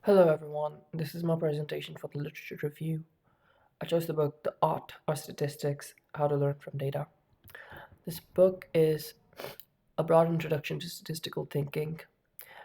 Hello everyone, this is my presentation for the literature review. I chose the book The Art of Statistics, How to Learn from Data. This book is a broad introduction to statistical thinking,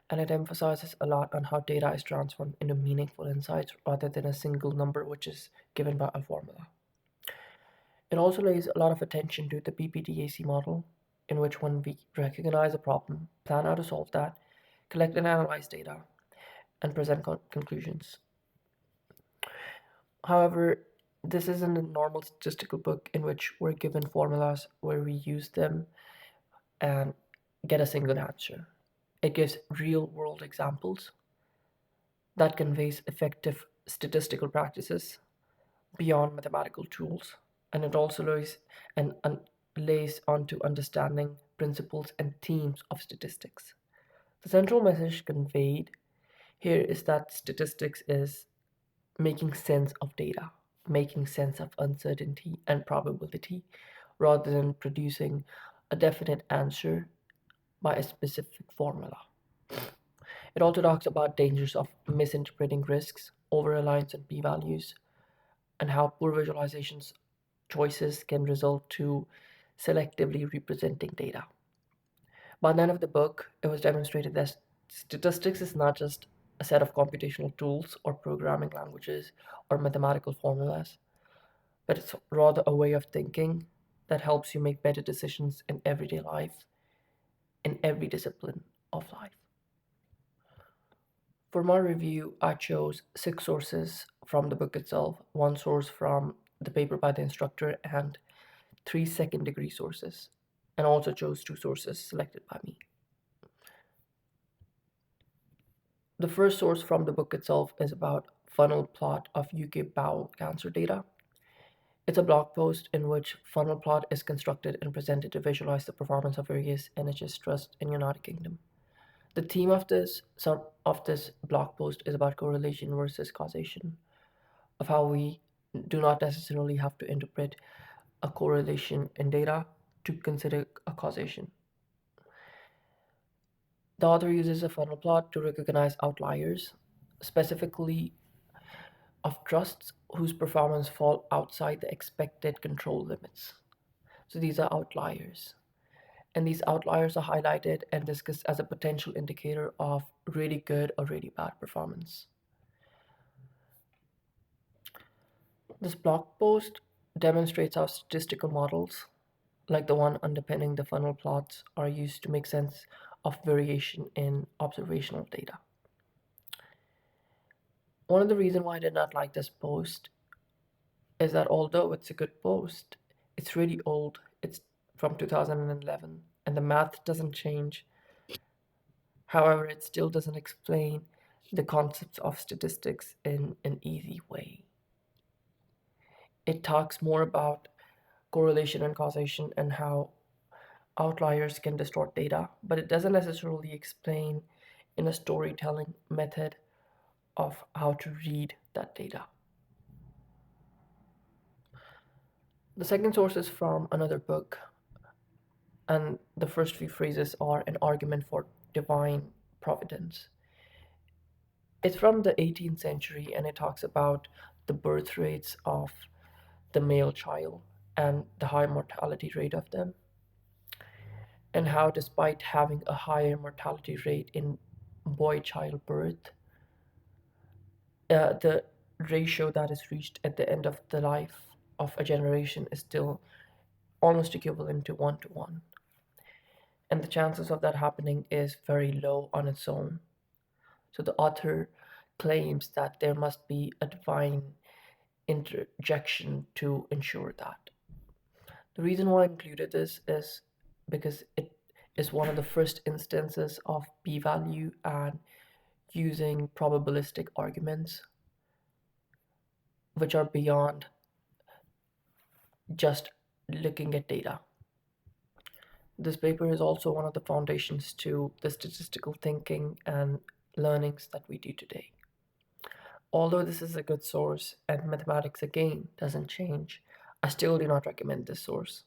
and it emphasizes a lot on how data is transformed into meaningful insights rather than a single number which is given by a formula. It also lays a lot of attention to the PPTAC model, in which when we recognize a problem, plan how to solve that, collect and analyze data, and present conclusions. However, this isn't a normal statistical book in which we're given formulas where we use them and get a single answer. It gives real world examples that conveys effective statistical practices beyond mathematical tools, and it also lays onto understanding principles and themes of statistics. The central message conveyed here is that statistics is making sense of data, making sense of uncertainty and probability, rather than producing a definite answer by a specific formula. It also talks about dangers of misinterpreting risks, over reliance on p values, and how poor visualizations choices can result to selectively representing data. By the end of the book, it was demonstrated that statistics is not just a set of computational tools or programming languages or mathematical formulas, but it's rather a way of thinking that helps you make better decisions in everyday life, in every discipline of life. For my review, I chose 6 sources from the book itself, 1 source from the paper by the instructor, and 3 second-degree sources, and also chose 2 sources selected by me. The first source from the book itself is about funnel plot of UK bowel cancer data. It's a blog post in which funnel plot is constructed and presented to visualize the performance of various NHS trusts in United Kingdom. The theme of this blog post is about correlation versus causation, of how we do not necessarily have to interpret a correlation in data to consider a causation. The author uses a funnel plot to recognize outliers, specifically of trusts whose performance fall outside the expected control limits. So these are outliers. And these outliers are highlighted and discussed as a potential indicator of really good or really bad performance. This blog post demonstrates how statistical models, like the one underpinning the funnel plots, are used to make sense of variation in observational data. One of the reasons why I did not like this post is that although it's a good post, it's really old. It's from 2011, and the math doesn't change. However, it still doesn't explain the concepts of statistics in an easy way. It talks more about correlation and causation and how outliers can distort data, but it doesn't necessarily explain in a storytelling method of how to read that data. The second source is from another book, and the first few phrases are an argument for divine providence. It's from the 18th century, and it talks about the birth rates of the male child and the high mortality rate of them, and how, despite having a higher mortality rate in boy child birth, the ratio that is reached at the end of the life of a generation is still almost equivalent to 1 to 1. And the chances of that happening is very low on its own. So the author claims that there must be a divine interjection to ensure that. The reason why I included this is because it is one of the first instances of p value and using probabilistic arguments, which are beyond just looking at data. This paper is also one of the foundations to the statistical thinking and learnings that we do today. Although this is a good source and mathematics again doesn't change, I still do not recommend this source.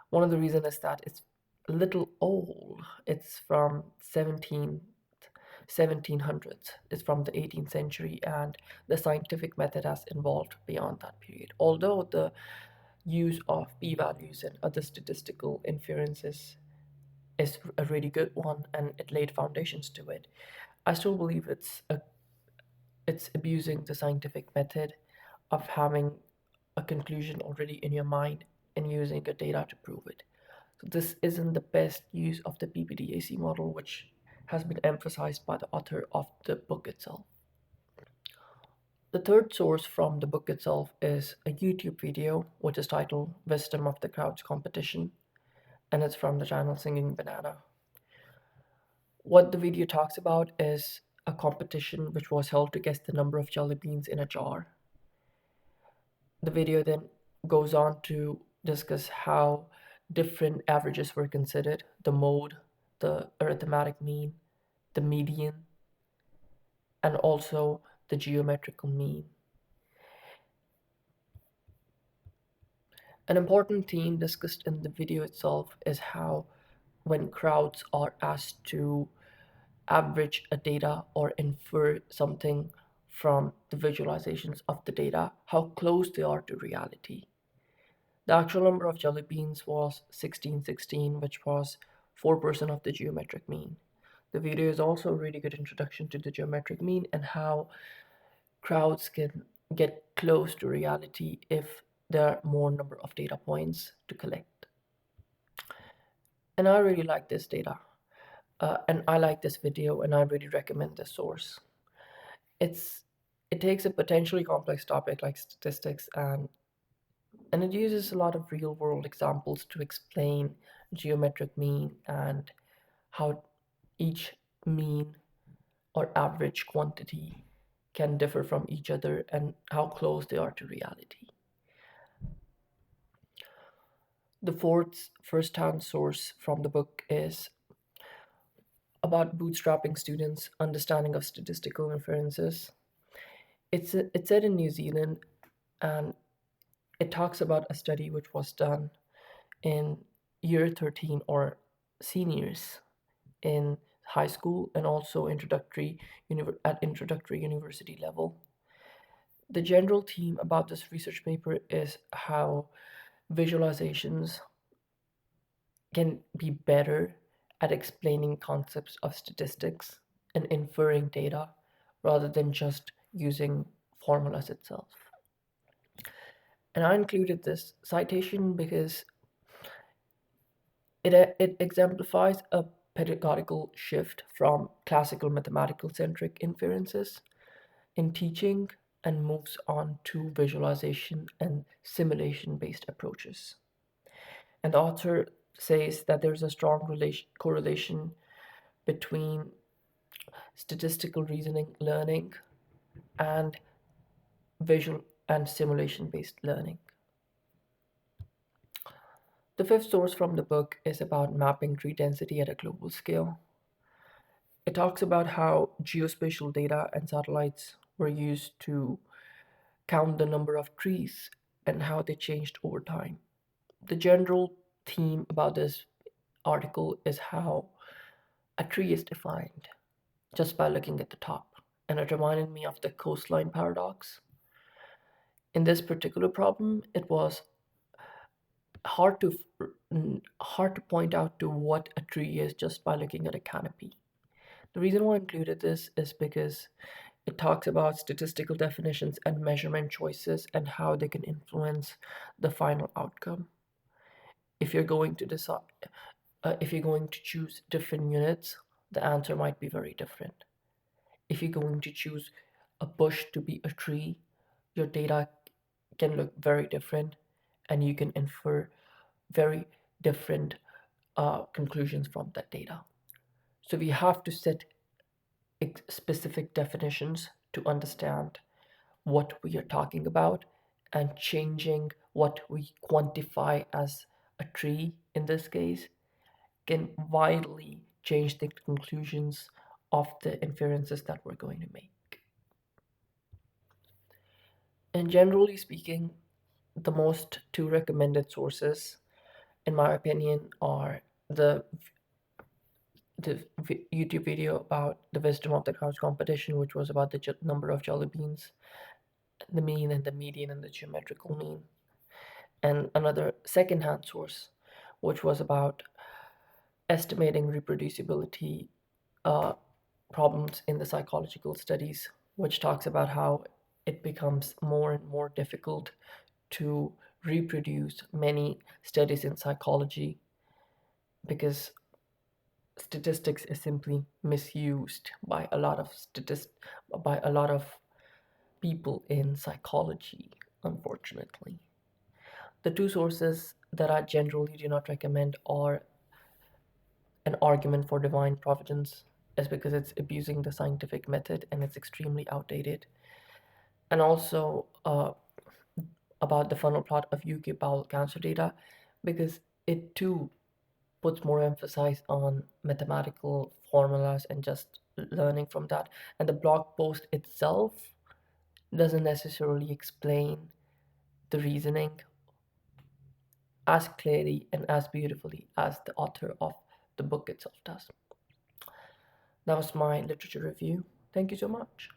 One of the reasons is that it's a little old. It's from 17th 1700s. It's from the 18th century, and the scientific method has evolved beyond that period. Although the use of p-values and other statistical inferences is a really good one and it laid foundations to it, I still believe it's abusing the scientific method of having a conclusion already in your mind and using the data to prove it. So this isn't the best use of the PPDAC model, which has been emphasized by the author of the book itself. The third source from the book itself is a YouTube video, which is titled Wisdom of the Crowds Competition, and it's from the channel Singing Banana. What the video talks about is a competition which was held to guess the number of jelly beans in a jar. The video then goes on to discuss how different averages were considered: the mode, the arithmetic mean, the median, and also the geometrical mean. An important theme discussed in the video itself is how, when crowds are asked to average a data or infer something from the visualizations of the data, how close they are to reality. The actual number of jelly beans was 1616, which was 4% of the geometric mean. The video is also a really good introduction to the geometric mean and how crowds can get close to reality if there are more number of data points to collect. And I really like this data. And I like this video and I really recommend this source. It's it takes a potentially complex topic like statistics and it uses a lot of real world examples to explain geometric mean and how each mean or average quantity can differ from each other and how close they are to reality. The fourth first-hand source from the book is about bootstrapping students' understanding of statistical inferences. It's set in New Zealand and it talks about a study which was done in year 13 or seniors in high school and also at introductory university level. The general theme about this research paper is how visualizations can be better at explaining concepts of statistics and inferring data rather than just using formulas itself. And I included this citation because it exemplifies a pedagogical shift from classical mathematical centric inferences in teaching and moves on to visualization and simulation based approaches. And the author says that there's a strong correlation between statistical reasoning learning and visual and simulation based learning. The fifth source from the book is about mapping tree density at a global scale. It talks about how geospatial data and satellites were used to count the number of trees and how they changed over time. The general theme about this article is how a tree is defined just by looking at the top, and it reminded me of the coastline paradox. In this particular problem, it was hard to hard to point out to what a tree is just by looking at a canopy. The reason why I included this is because it talks about statistical definitions and measurement choices and how they can influence the final outcome. If you're going to decide, if you're going to choose different units, the answer might be very different. If you're going to choose a bush to be a tree, your data can look very different and you can infer very different conclusions from that data. So we have to set specific definitions to understand what we are talking about, and changing what we quantify as a tree in this case can widely change the conclusions of the inferences that we're going to make. And generally speaking, the most two recommended sources, in my opinion, are the the YouTube video about the wisdom of the couch competition, which was about the number of jelly beans, the mean and the median and the geometrical mean, and another second-hand source, which was about estimating reproducibility uh, problems in the psychological studies, which talks about how it becomes more and more difficult to reproduce many studies in psychology because statistics is simply misused by a lot of people in psychology, unfortunately. The two sources that I generally do not recommend are an argument for divine providence, is because it's abusing the scientific method and it's extremely outdated, and also about the funnel plot of UK bowel cancer data, because it too puts more emphasis on mathematical formulas and just learning from that. And the blog post itself doesn't necessarily explain the reasoning as clearly and as beautifully as the author of the book itself does. That was my literature review. Thank you so much.